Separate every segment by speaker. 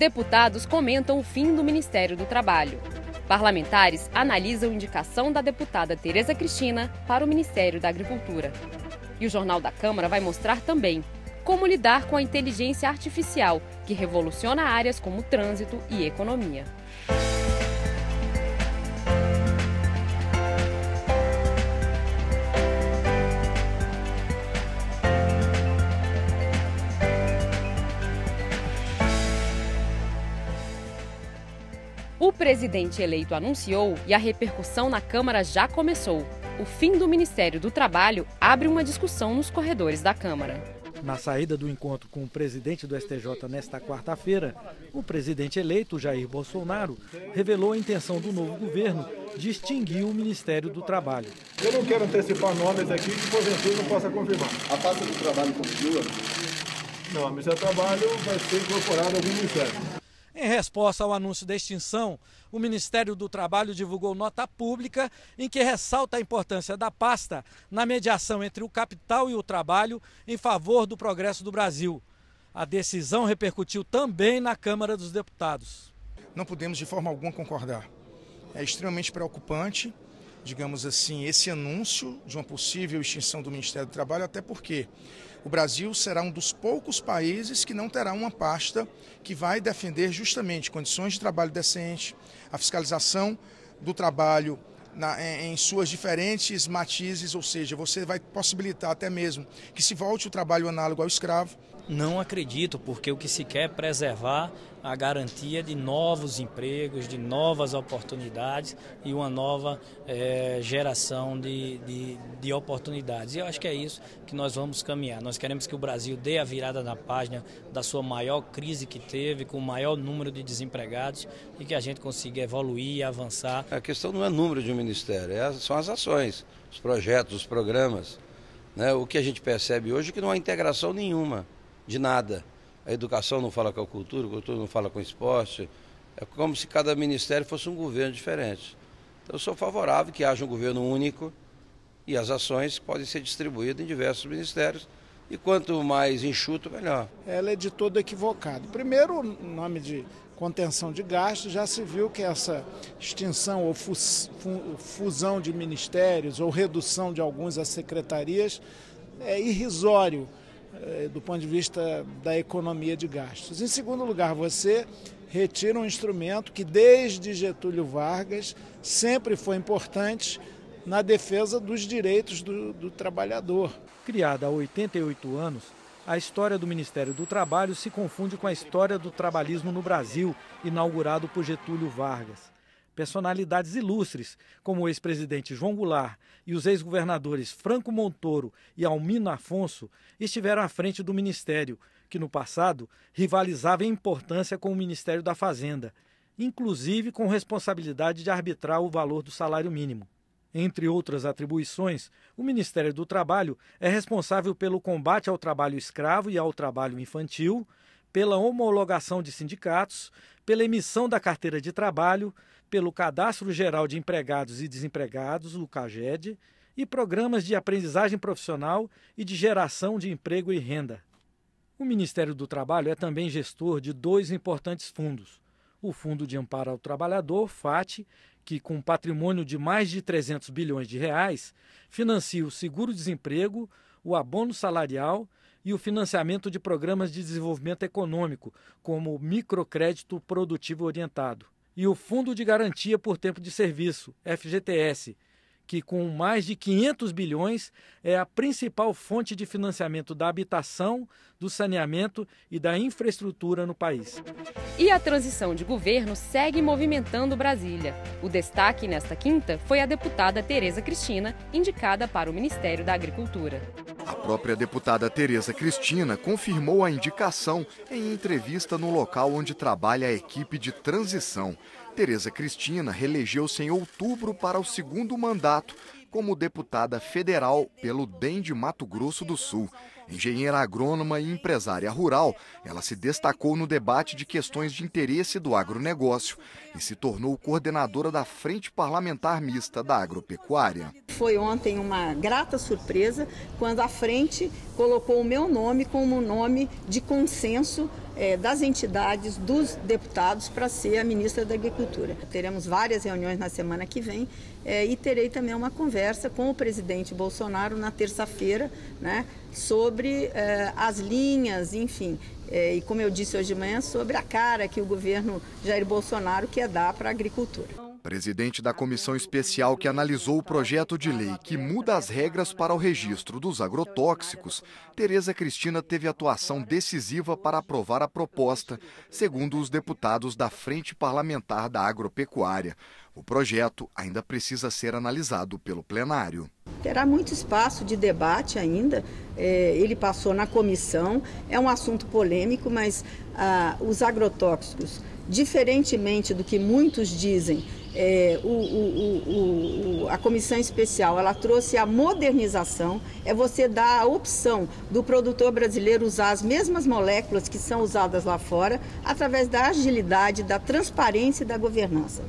Speaker 1: Deputados comentam o fim do Ministério do Trabalho. Parlamentares analisam a indicação da deputada Tereza Cristina para o Ministério da Agricultura. E o Jornal da Câmara vai mostrar também como lidar com a inteligência artificial, que revoluciona áreas como trânsito e economia. O presidente eleito anunciou e a repercussão na Câmara já começou. O fim do Ministério do Trabalho abre uma discussão nos corredores da Câmara.
Speaker 2: Na saída do encontro com o presidente do STJ nesta quarta-feira, o presidente eleito, Jair Bolsonaro, revelou a intenção do novo governo de extinguir o Ministério do Trabalho.
Speaker 3: Eu não quero antecipar nomes aqui que, porventura, não possa confirmar.
Speaker 4: A pasta do trabalho continua?
Speaker 3: Não, a Ministério do Trabalho vai ser incorporado ao Ministério.
Speaker 2: Em resposta ao anúncio da extinção, o Ministério do Trabalho divulgou nota pública em que ressalta a importância da pasta na mediação entre o capital e o trabalho em favor do progresso do Brasil. A decisão repercutiu também na Câmara dos Deputados.
Speaker 5: Não podemos de forma alguma concordar. É extremamente preocupante, digamos assim, esse anúncio de uma possível extinção do Ministério do Trabalho, até porque o Brasil será um dos poucos países que não terá uma pasta que vai defender justamente condições de trabalho decente, a fiscalização do trabalho em suas diferentes matizes, ou seja, você vai possibilitar até mesmo que se volte o trabalho análogo ao escravo.
Speaker 6: Não acredito, porque o que se quer é preservar a garantia de novos empregos, de novas oportunidades e uma nova geração de oportunidades. E eu acho que é isso que nós vamos caminhar. Nós queremos que o Brasil dê a virada na página da sua maior crise que teve, com o maior número de desempregados, e que a gente consiga evoluir e avançar.
Speaker 7: A questão não é número de um ministério, são as ações, os projetos, os programas. Né? O que a gente percebe hoje é que não há integração nenhuma. De nada. A educação não fala com a cultura não fala com o esporte. É como se cada ministério fosse um governo diferente. Então eu sou favorável que haja um governo único e as ações podem ser distribuídas em diversos ministérios. E quanto mais enxuto, melhor.
Speaker 8: Ela é de todo equivocado. Primeiro, em nome de contenção de gastos, já se viu que essa extinção ou fusão de ministérios ou redução de alguns às secretarias é irrisório do ponto de vista da economia de gastos. Em segundo lugar, você retira um instrumento que desde Getúlio Vargas sempre foi importante na defesa dos direitos do trabalhador.
Speaker 2: Criada há 88 anos, a história do Ministério do Trabalho se confunde com a história do trabalhismo no Brasil, inaugurado por Getúlio Vargas. Personalidades ilustres, como o ex-presidente João Goulart e os ex-governadores Franco Montoro e Almino Afonso, estiveram à frente do Ministério, que no passado rivalizava em importância com o Ministério da Fazenda, inclusive com responsabilidade de arbitrar o valor do salário mínimo. Entre outras atribuições, o Ministério do Trabalho é responsável pelo combate ao trabalho escravo e ao trabalho infantil, pela homologação de sindicatos, pela emissão da carteira de trabalho, pelo Cadastro Geral de Empregados e Desempregados, o CAGED, e programas de aprendizagem profissional e de geração de emprego e renda. O Ministério do Trabalho é também gestor de dois importantes fundos. O Fundo de Amparo ao Trabalhador, FAT, que com um patrimônio de mais de 300 bilhões de reais, financia o seguro-desemprego, o abono salarial e o financiamento de programas de desenvolvimento econômico, como o microcrédito produtivo orientado. E o Fundo de Garantia por Tempo de Serviço, FGTS, que com mais de 500 bilhões é a principal fonte de financiamento da habitação, do saneamento e da infraestrutura no país.
Speaker 1: E a transição de governo segue movimentando Brasília. O destaque nesta quinta foi a deputada Tereza Cristina, indicada para o Ministério da Agricultura.
Speaker 9: A própria deputada Tereza Cristina confirmou a indicação em entrevista no local onde trabalha a equipe de transição. Tereza Cristina reelegeu-se em outubro para o segundo mandato como deputada federal pelo DEM de Mato Grosso do Sul. Engenheira agrônoma e empresária rural, ela se destacou no debate de questões de interesse do agronegócio e se tornou coordenadora da Frente Parlamentar Mista da Agropecuária.
Speaker 10: Foi ontem uma grata surpresa quando a frente colocou o meu nome como nome de consenso das entidades, dos deputados, para ser a ministra da Agricultura. Teremos várias reuniões na semana que vem e terei também uma conversa com o presidente Bolsonaro na terça-feira, né, sobre as linhas, enfim, e como eu disse hoje de manhã, sobre a cara que o governo Jair Bolsonaro quer dar para a agricultura.
Speaker 9: Presidente da comissão especial que analisou o projeto de lei que muda as regras para o registro dos agrotóxicos, Tereza Cristina teve atuação decisiva para aprovar a proposta, segundo os deputados da Frente Parlamentar da Agropecuária. O projeto ainda precisa ser analisado pelo plenário.
Speaker 10: Terá muito espaço de debate ainda, ele passou na comissão, é um assunto polêmico, mas os agrotóxicos, diferentemente do que muitos dizem, a comissão especial ela trouxe a modernização, você dar a opção do produtor brasileiro usar as mesmas moléculas que são usadas lá fora, através da agilidade, da transparência e da governança.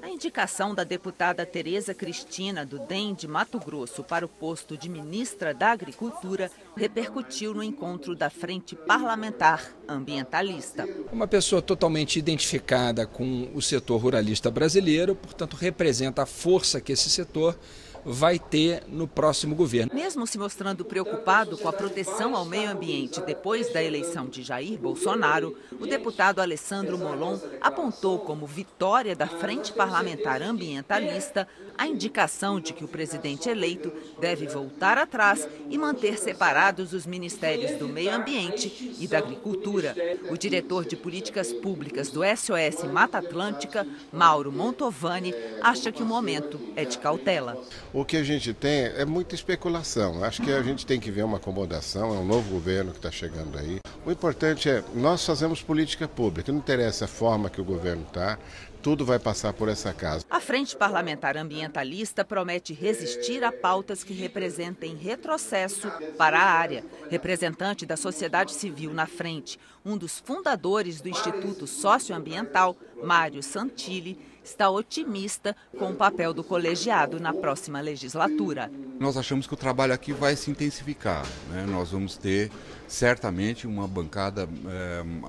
Speaker 11: A indicação da deputada Tereza Cristina, do DEM de Mato Grosso, para o posto de ministra da Agricultura, repercutiu no encontro da Frente Parlamentar Ambientalista.
Speaker 12: Uma pessoa totalmente identificada com o setor ruralista brasileiro, portanto, representa a força que esse setor vai ter no próximo governo.
Speaker 11: Mesmo se mostrando preocupado com a proteção ao meio ambiente depois da eleição de Jair Bolsonaro, o deputado Alessandro Molon apontou como vitória da Frente Parlamentar Ambientalista a indicação de que o presidente eleito deve voltar atrás e manter separados os ministérios do Meio Ambiente e da Agricultura. O diretor de Políticas Públicas do SOS Mata Atlântica, Mauro Montovani, acha que o momento é de cautela.
Speaker 13: O que a gente tem é muita especulação. Acho que a gente tem que ver uma acomodação, é um novo governo que está chegando aí. O importante é, nós fazemos política pública, não interessa a forma que o governo está, tudo vai passar por essa casa.
Speaker 11: A Frente Parlamentar Ambientalista promete resistir a pautas que representem retrocesso para a área. Representante da sociedade civil na frente, um dos fundadores do Instituto Socioambiental, Mário Santilli, está otimista com o papel do colegiado na próxima legislatura.
Speaker 14: Nós achamos que o trabalho aqui vai se intensificar, né? Nós vamos ter certamente uma bancada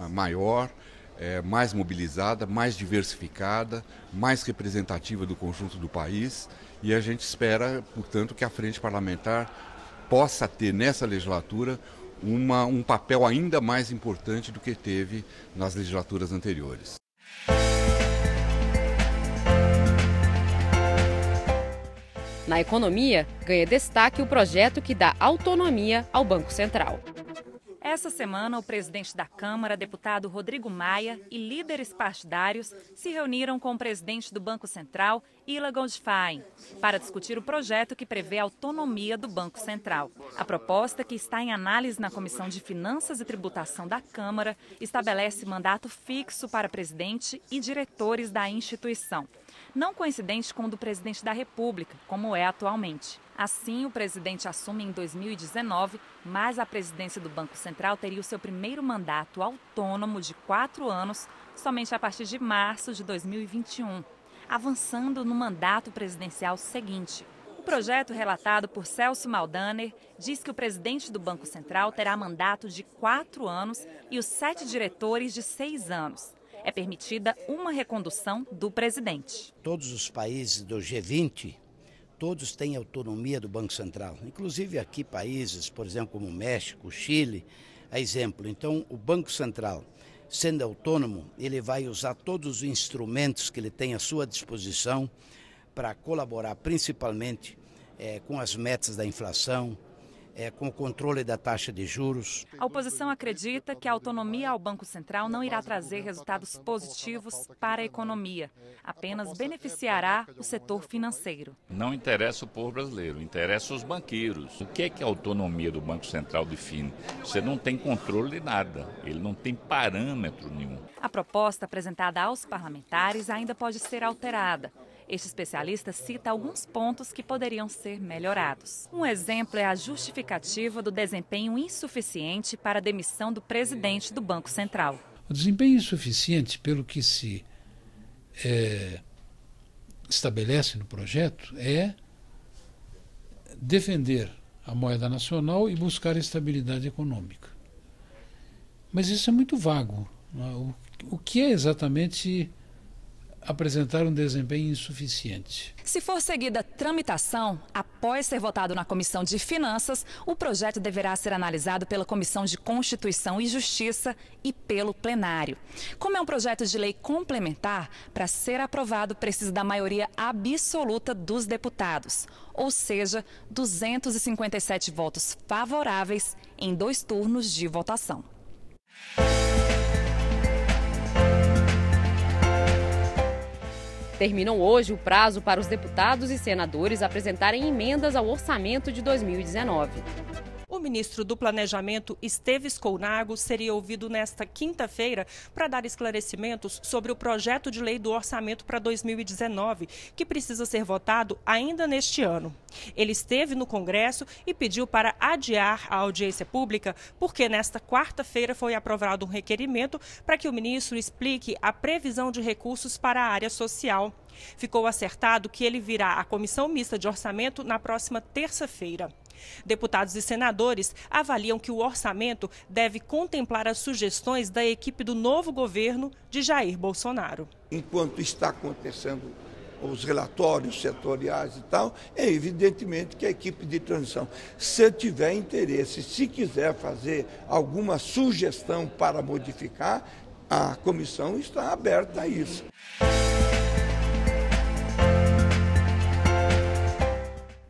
Speaker 14: maior, mais mobilizada, mais diversificada, mais representativa do conjunto do país, e a gente espera, portanto, que a Frente Parlamentar possa ter nessa legislatura um papel ainda mais importante do que teve nas legislaturas anteriores.
Speaker 1: Na economia, ganha destaque o projeto que dá autonomia ao Banco Central.
Speaker 15: Essa semana, o presidente da Câmara, deputado Rodrigo Maia, e líderes partidários se reuniram com o presidente do Banco Central, Ila Goldfein, para discutir o projeto que prevê a autonomia do Banco Central. A proposta, que está em análise na Comissão de Finanças e Tributação da Câmara, estabelece mandato fixo para presidente e diretores da instituição, não coincidente com o do presidente da República, como é atualmente. Assim, o presidente assume em 2019, mas a presidência do Banco Central teria o seu primeiro mandato autônomo de 4 anos somente a partir de março de 2021, avançando no mandato presidencial seguinte. O projeto, relatado por Celso Maldaner, diz que o presidente do Banco Central terá mandato de 4 anos e os 7 diretores de 6 anos. É permitida uma recondução do presidente.
Speaker 16: Todos os países do G20, todos têm autonomia do Banco Central, inclusive aqui países, por exemplo, como o México, Chile, a exemplo. Então, o Banco Central, sendo autônomo, ele vai usar todos os instrumentos que ele tem à sua disposição para colaborar principalmente com as metas da inflação, com o controle da taxa de juros.
Speaker 15: A oposição acredita que a autonomia ao Banco Central não irá trazer resultados positivos para a economia, apenas beneficiará o setor financeiro.
Speaker 17: Não interessa o povo brasileiro, interessa os banqueiros. O que é que a autonomia do Banco Central define? Você não tem controle de nada, ele não tem parâmetro nenhum.
Speaker 15: A proposta apresentada aos parlamentares ainda pode ser alterada. Este especialista cita alguns pontos que poderiam ser melhorados. Um exemplo é a justificativa do desempenho insuficiente para a demissão do presidente do Banco Central.
Speaker 18: O desempenho insuficiente, pelo que se estabelece no projeto, é defender a moeda nacional e buscar estabilidade econômica. Mas isso é muito vago. O que é exatamente apresentar um desempenho insuficiente?
Speaker 15: Se for seguida tramitação, após ser votado na Comissão de Finanças, o projeto deverá ser analisado pela Comissão de Constituição e Justiça e pelo plenário. Como é um projeto de lei complementar, para ser aprovado precisa da maioria absoluta dos deputados, ou seja, 257 votos favoráveis em 2 turnos de votação.
Speaker 1: Terminou hoje o prazo para os deputados e senadores apresentarem emendas ao orçamento de 2019.
Speaker 19: O ministro do Planejamento, Esteves Colnago, seria ouvido nesta quinta-feira para dar esclarecimentos sobre o projeto de lei do orçamento para 2019, que precisa ser votado ainda neste ano. Ele esteve no Congresso e pediu para adiar a audiência pública, porque nesta quarta-feira foi aprovado um requerimento para que o ministro explique a previsão de recursos para a área social. Ficou acertado que ele virá à Comissão Mista de Orçamento na próxima terça-feira. Deputados e senadores avaliam que o orçamento deve contemplar as sugestões da equipe do novo governo de Jair Bolsonaro.
Speaker 20: Enquanto está acontecendo os relatórios setoriais e tal, é evidentemente que a equipe de transição, se tiver interesse, se quiser fazer alguma sugestão para modificar, a comissão está aberta a isso.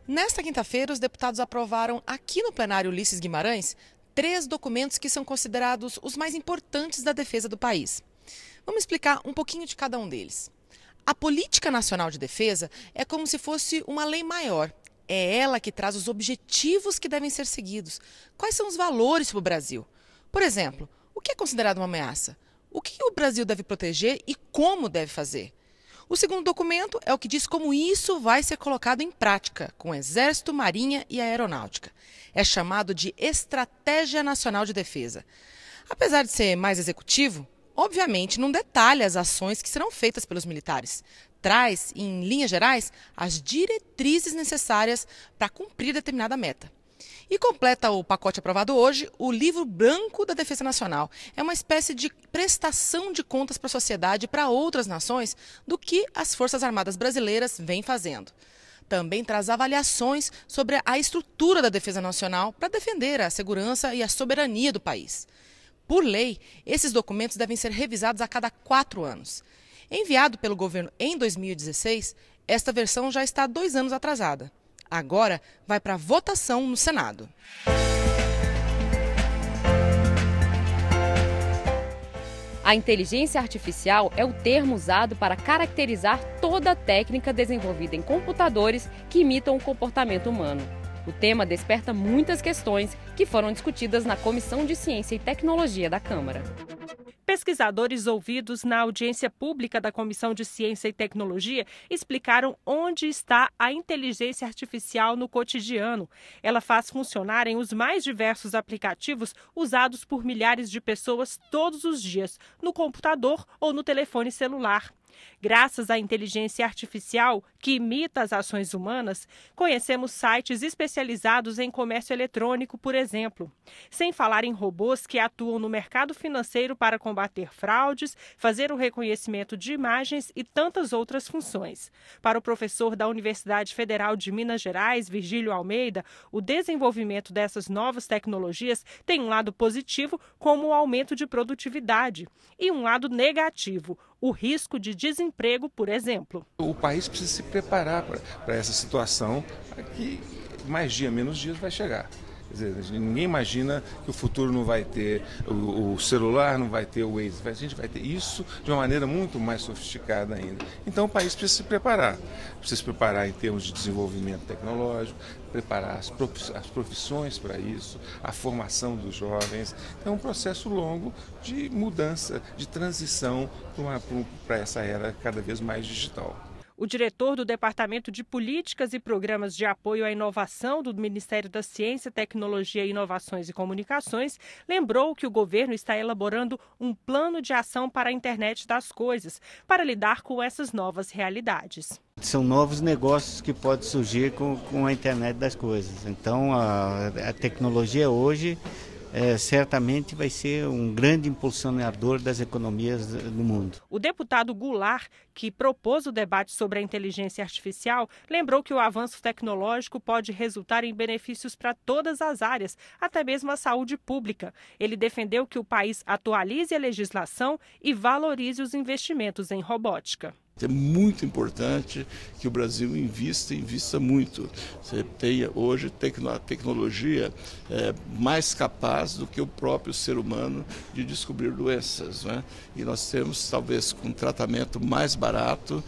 Speaker 21: Nesta quinta-feira, os deputados aprovaram aqui no plenário Ulisses Guimarães 3 documentos que são considerados os mais importantes da defesa do país. Vamos explicar um pouquinho de cada um deles. A Política Nacional de Defesa é como se fosse uma lei maior. É ela que traz os objetivos que devem ser seguidos. Quais são os valores para o Brasil? Por exemplo, o que é considerado uma ameaça? O que o Brasil deve proteger e como deve fazer? O segundo documento é o que diz como isso vai ser colocado em prática com o Exército, Marinha e Aeronáutica. É chamado de Estratégia Nacional de Defesa. Apesar de ser mais executivo, obviamente não detalha as ações que serão feitas pelos militares. Traz, em linhas gerais, as diretrizes necessárias para cumprir determinada meta. E completa o pacote aprovado hoje o Livro Branco da Defesa Nacional. É uma espécie de prestação de contas para a sociedade e para outras nações do que as Forças Armadas brasileiras vêm fazendo. Também traz avaliações sobre a estrutura da defesa nacional para defender a segurança e a soberania do país. Por lei, esses documentos devem ser revisados a cada 4 anos. Enviado pelo governo em 2016, esta versão já está 2 anos atrasada. Agora vai para votação no Senado.
Speaker 1: A inteligência artificial é o termo usado para caracterizar toda a técnica desenvolvida em computadores que imitam o comportamento humano. O tema desperta muitas questões que foram discutidas na Comissão de Ciência e Tecnologia da Câmara.
Speaker 19: Pesquisadores ouvidos na audiência pública da Comissão de Ciência e Tecnologia explicaram onde está a inteligência artificial no cotidiano. Ela faz funcionar em os mais diversos aplicativos usados por milhares de pessoas todos os dias, no computador ou no telefone celular. Graças à inteligência artificial, que imita as ações humanas, conhecemos sites especializados em comércio eletrônico, por exemplo. Sem falar em robôs que atuam no mercado financeiro para combater fraudes, fazer o reconhecimento de imagens e tantas outras funções. Para o professor da Universidade Federal de Minas Gerais, Virgílio Almeida, o desenvolvimento dessas novas tecnologias tem um lado positivo, como o aumento de produtividade, e um lado negativo, o risco de desemprego, por exemplo.
Speaker 22: O país precisa se preparar para essa situação que mais dia, menos dias vai chegar. Quer dizer, ninguém imagina que o futuro não vai ter o celular, não vai ter o Waze. A gente vai ter isso de uma maneira muito mais sofisticada ainda. Então o país precisa se preparar. Precisa se preparar em termos de desenvolvimento tecnológico, preparar as profissões para isso, a formação dos jovens. É um processo longo de mudança, de transição para essa era cada vez mais digital.
Speaker 19: O diretor do Departamento de Políticas e Programas de Apoio à Inovação do Ministério da Ciência, Tecnologia, Inovações e Comunicações lembrou que o governo está elaborando um plano de ação para a internet das coisas, para lidar com essas novas realidades.
Speaker 3: São novos negócios que podem surgir com a internet das coisas. Então, a tecnologia hoje certamente vai ser um grande impulsionador das economias do mundo.
Speaker 19: O deputado Goulart, que propôs o debate sobre a inteligência artificial, lembrou que o avanço tecnológico pode resultar em benefícios para todas as áreas, até mesmo a saúde pública. Ele defendeu que o país atualize a legislação e valorize os investimentos em robótica.
Speaker 4: É muito importante que o Brasil invista muito. Você tenha hoje a tecnologia mais capaz do que o próprio ser humano de descobrir doenças, né? E nós temos, talvez, com um tratamento mais barato,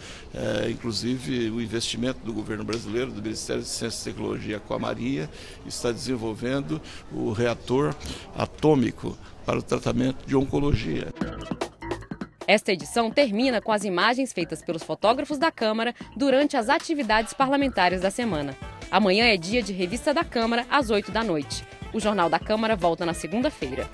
Speaker 4: inclusive o investimento do governo brasileiro, do Ministério de Ciência e Tecnologia com a Marinha, está desenvolvendo o reator atômico para o tratamento de oncologia.
Speaker 1: Esta edição termina com as imagens feitas pelos fotógrafos da Câmara durante as atividades parlamentares da semana. Amanhã é dia de Revista da Câmara, às 8 da noite. O Jornal da Câmara volta na segunda-feira.